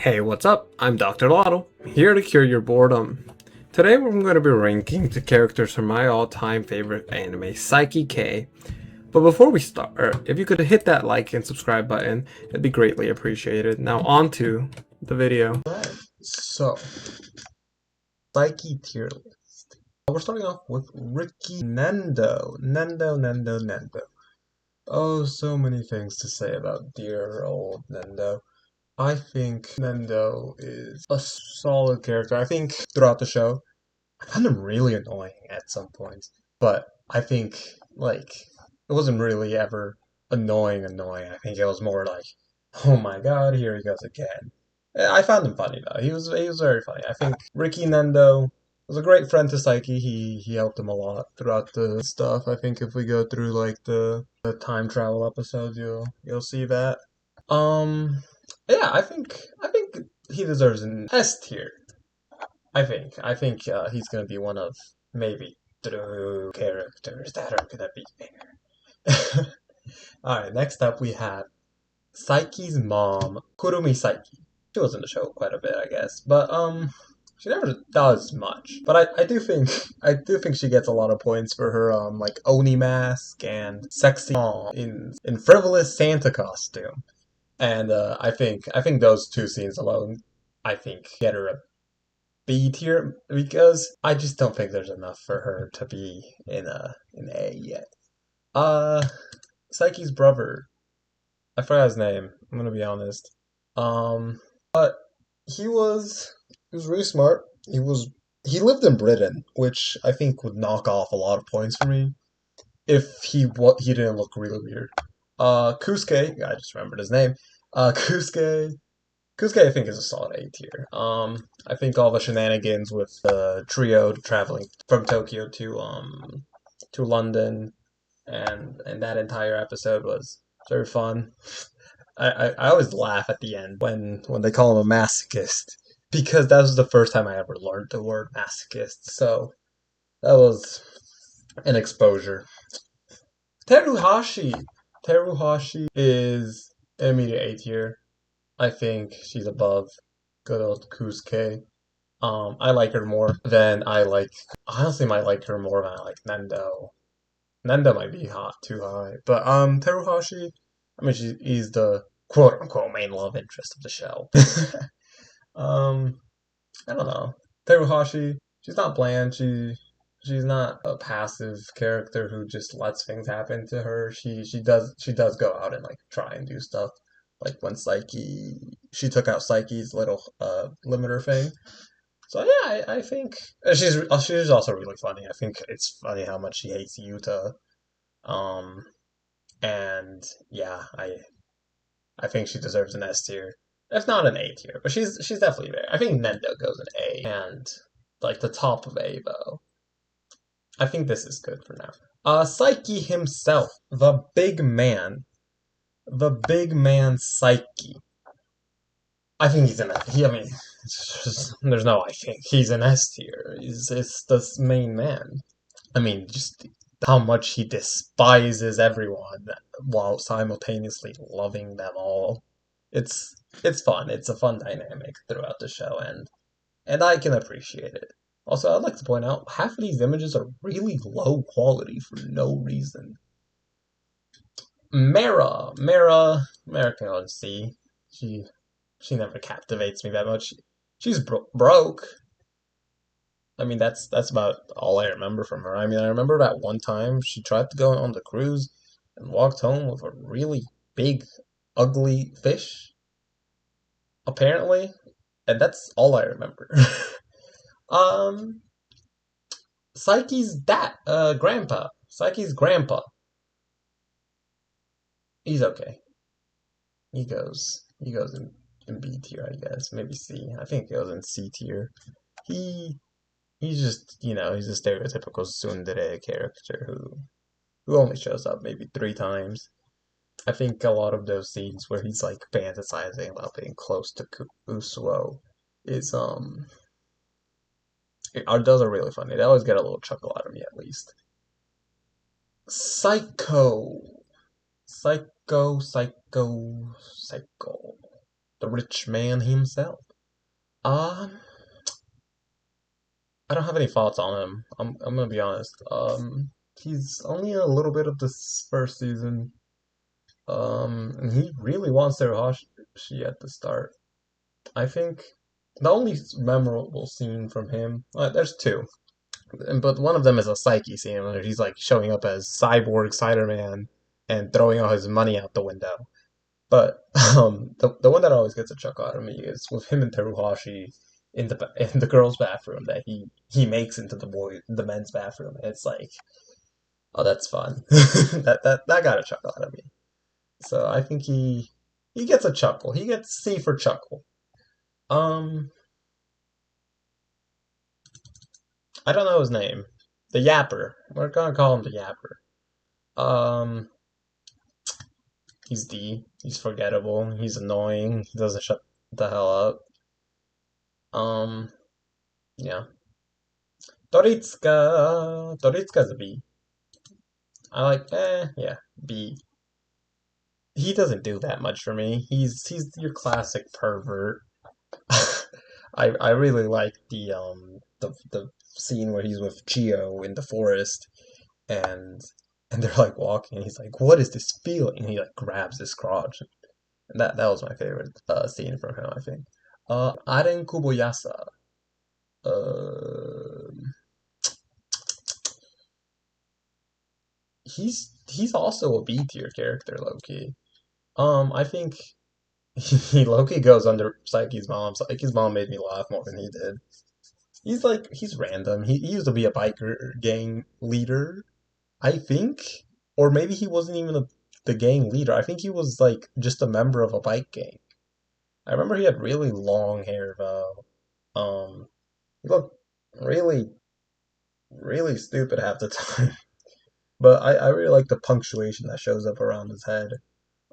Hey, what's up? I'm Dr. Lotl, here to cure your boredom. Today we're going to be ranking the characters from my all-time favorite anime, Saiki K. But before we start, if you could hit that like and subscribe button, it'd be greatly appreciated. Now on to the video. Alright, so Psyche tier list. We're starting off with Ricky Nendo. Nendo. Oh, so many things to say about dear old Nendo. I think Nendo is a solid character. I think throughout the show, I found him really annoying at some points. But I think, it wasn't really ever annoying. I think it was more like, oh my god, here he goes again. I found him funny though. He was very funny. I think Ricky Nendo was a great friend to Saiki. He helped him a lot throughout the stuff. I think if we go through like the time travel episodes, you'll see that. Um, yeah, I think he deserves an S tier. I think he's gonna be one of maybe two characters that are gonna be there. All right, next up we have Saiki's mom, Kurumi Saiki. She was in the show quite a bit, I guess, but she never does much. But I do think she gets a lot of points for her like Oni mask and sexy mom in frivolous Santa costume. And I think those two scenes alone, I think get her a B tier because I just don't think there's enough for her to be in A yet. Uh, Saiki's brother, I forgot his name. I'm gonna be honest. But he was really smart. He lived in Britain, which I think would knock off a lot of points for me if he didn't look really weird. Kusuke, I just remembered his name. Kusuke, I think is a solid A tier. I think all the shenanigans with the trio traveling from Tokyo to London and that entire episode was very fun. I always laugh at the end when they call him a masochist because that was the first time I ever learned the word masochist. So that was an exposure. Teruhashi. Teruhashi is an immediate A tier. I think she's above good old Kusuke. I like her more than I like. Honestly, might like her more than I like Nendo. Nendo might be too high, but Teruhashi. I mean, he's the quote unquote main love interest of the show. um, I don't know. Teruhashi. She's not bland. She's not a passive character who just lets things happen to her. She does go out and like try and do stuff. Like when she took out Psyche's little limiter thing. So yeah, I think she's also really funny. I think it's funny how much she hates Yuta. Um, and yeah, I think she deserves an S tier, if not an A tier. But she's definitely there. I think Nendo goes an A, and like the top of A though. I think this is good for now. Saiki himself, the big man Saiki. I think he's an. I mean, there's no. I think he's an S tier. It's the main man. I mean, just how much he despises everyone while simultaneously loving them all. It's fun. It's a fun dynamic throughout the show, and I can appreciate it. Also, I'd like to point out half of these images are really low quality for no reason. Mara can go and see. She she never captivates me that much. She's broke. I mean, that's about all I remember from her. I mean, I remember that one time she tried to go on the cruise and walked home with a really big, ugly fish, apparently, and that's all I remember. um, Psyche's grandpa. He's okay. He goes in B tier, I guess, maybe C. I think he goes in C tier. He he's just he's a stereotypical tsundere character who only shows up maybe 3 times. I think a lot of those scenes where he's like fantasizing about being close to Usuo is those are really funny. They always get a little chuckle out of me at least. Psycho, psycho. the rich man himself. Um, I don't have any thoughts on him. I'm gonna be honest. He's only a little bit of this first season. And he really wants Teruhashi at the start. I think the only memorable scene from him, there's two, but one of them is a Saiki scene where he's like showing up as Cyborg Spider-Man and throwing all his money out the window. But the one that always gets a chuckle out of me is with him and Teruhashi in the girls' bathroom that he makes into the men's bathroom. It's like, oh, that's fun. That got a chuckle out of me. So I think he gets a chuckle. He gets C for chuckle. Um, I don't know his name. The Yapper. We're gonna call him the Yapper. Um, he's D. He's forgettable. He's annoying. He doesn't shut the hell up. Um, yeah. Toritsuka. Toritsuka's a B. I like, yeah, B. He doesn't do that much for me. He's your classic pervert. I really like the scene where he's with Chio in the forest and they're like walking and he's like, what is this feeling? And he like grabs his crotch. And that was my favorite scene from him, I think. Aren Kuboyasa. Uh, he's also a B tier character, low key. I think he low key goes under Psyche's mom. Psyche's mom made me laugh more than he did. He's random. He used to be a biker gang leader, I think, or maybe he wasn't even the gang leader. I think he was like just a member of a bike gang. I remember he had really long hair though. He looked really really stupid half the time. But I really like the punctuation that shows up around his head.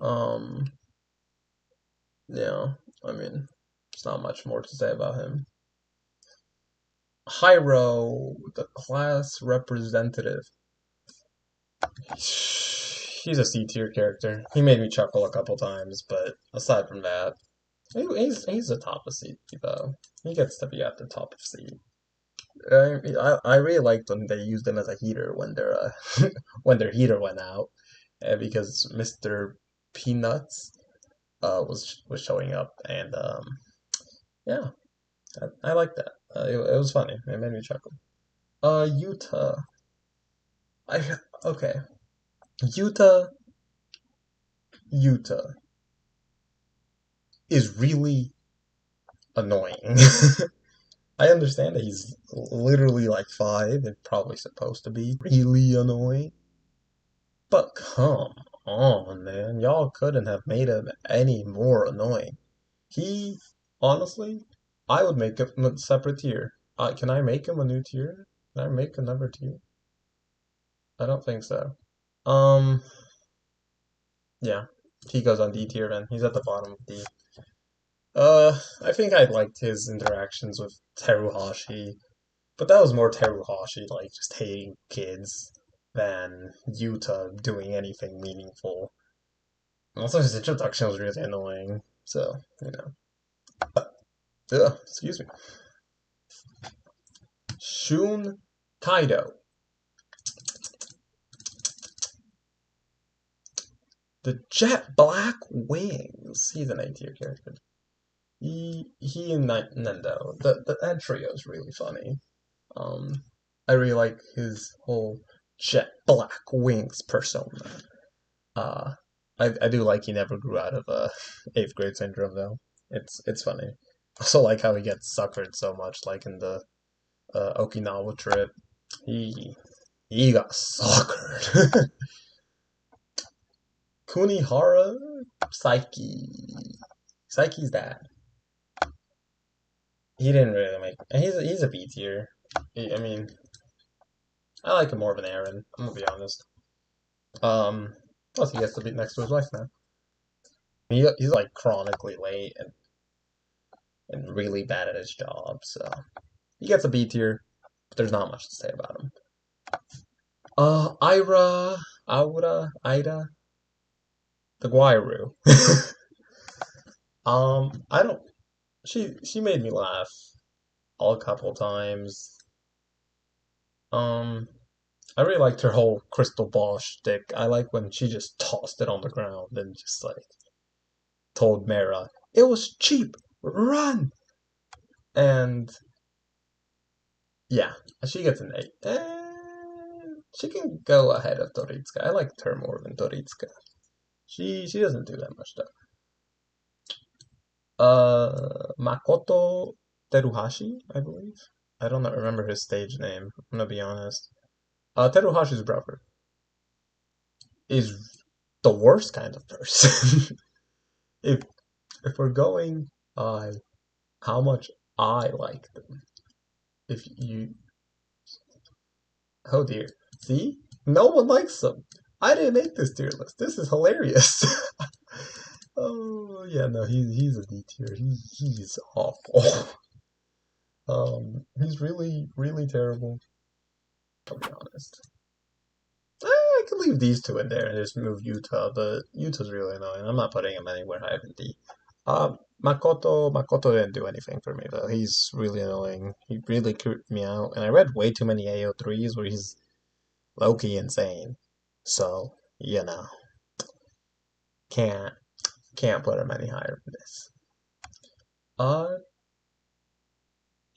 Um, yeah, I mean, there's not much more to say about him. Hyro, the class representative. He's a C tier character. He made me chuckle a couple times, but aside from that, he's the top of C though. He gets to be at the top of C. I really liked when they used him as a heater when their when their heater went out, because Mr. Peanuts was showing up, and yeah, I like that. It was funny. It made me chuckle. Utah. I okay. Utah Utah is really annoying. I understand that he's literally like 5 and probably supposed to be really annoying. But come on, man. Y'all couldn't have made him any more annoying. He, honestly, I would make him a separate tier. Can I make him a new tier? Can I make another tier? I don't think so. Um, yeah. He goes on D tier then. He's at the bottom of D. I think I liked his interactions with Teruhashi, but that was more Teruhashi, like, just hating kids than Yuta doing anything meaningful. Also, his introduction was really annoying, so, you know. Ugh, excuse me. Shun Kaido. The Jet Black Wings. He's an A tier character. He and Nendo. That trio is really funny. Um, I really like his whole Jet Black Wings persona. Uh, I do like he never grew out of eighth grade syndrome though. It's funny. I also like how he gets suckered so much, like in the Okinawa trip. He he got suckered. Kunihara Saiki. Saiki's dad. He didn't really make. He's a B tier. I mean, I like him more than Aaron. I'm gonna be honest. Plus he gets to be next to his wife now. He's like chronically late and really bad at his job, so he gets a B tier. But there's not much to say about him. Ida, the Guairu. I don't. She made me laugh a couple times. Um, I really liked her whole crystal ball shtick. I like when she just tossed it on the ground and just like told Mara, "It was cheap. Run!" And yeah, she gets an 8. And she can go ahead of Toritsuka. I liked her more than Toritsuka. She doesn't do that much though. Makoto Teruhashi, I believe. I don't remember his stage name. I'm gonna be honest. Teruhashi's brother is the worst kind of person. if if we're going by how much I like them, if you, oh dear, see, no one likes them. I didn't make this tier list. This is hilarious. Oh yeah, no, he's a D tier. He's awful. He's really terrible. I'll be honest. I could leave these two in there and just move Utah, but Utah's really annoying. I'm not putting him anywhere higher than D. Makoto didn't do anything for me though. He's really annoying. He really creeped me out, and I read way too many AO3s where he's low-key insane. So, you know, can't can't put him any higher than this. Uh,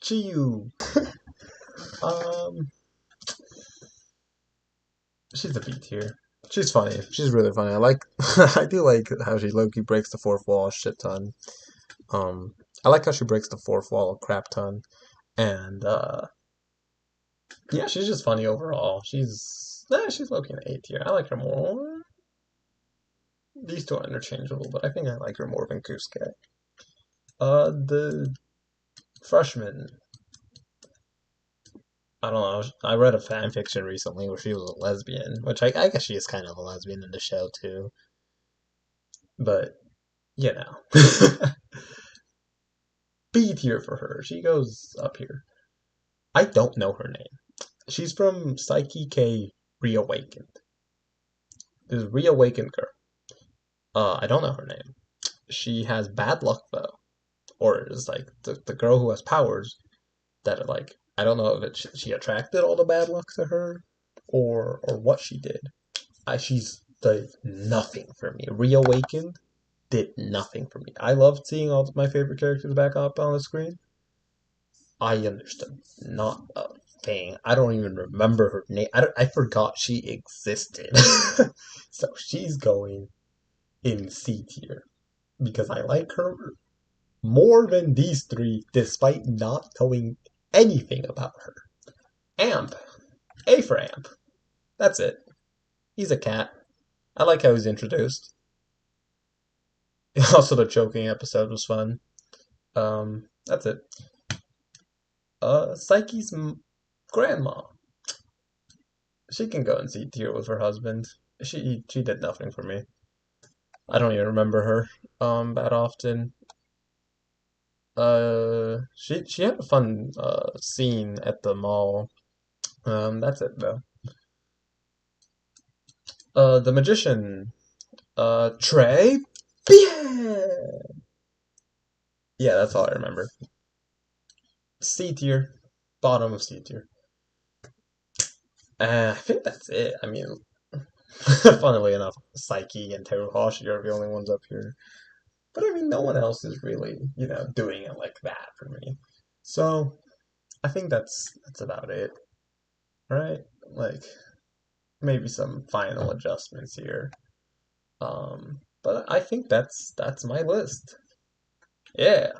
Chiyu. Um, she's a B tier. She's funny. She's really funny. I like. I do like how she low-key breaks the fourth wall a shit ton. Um, I like how she breaks the fourth wall a crap ton, and yeah, she's just funny overall. She's low-key an A tier. I like her more. These two are interchangeable, but I think I like her more than Kusuke. The freshman. I don't know. I read a fan fiction recently where she was a lesbian, which I guess she is kind of a lesbian in the show too. But you know, B tier for her. She goes up here. I don't know her name. She's from Saiki K Reawakened. This reawakened girl. I don't know her name. She has bad luck though, or is like the girl who has powers that are like I don't know if she attracted all the bad luck to her, or what she did. She's did nothing for me. Reawakened did nothing for me. I loved seeing all my favorite characters back up on the screen. I understood not a thing. I don't even remember her name. I forgot she existed. So she's going in C tier because I like her more than these three, despite not knowing anything about her. Amp. A for Amp. That's it. He's a cat. I like how he's introduced. Also, the choking episode was fun. That's it. Saiki's grandma. She can go and see tier with her husband. She did nothing for me. I don't even remember her that often. She had a fun scene at the mall. That's it though. The magician. Trey. Yeah. Yeah, that's all I remember. C tier, bottom of C tier. I think that's it. I mean, funnily enough, Saiki and Teruhashi are the only ones up here. But I mean, no one else is really, doing it like that for me. So I think that's about it, right? Like maybe some final adjustments here. But I think that's my list. Yeah.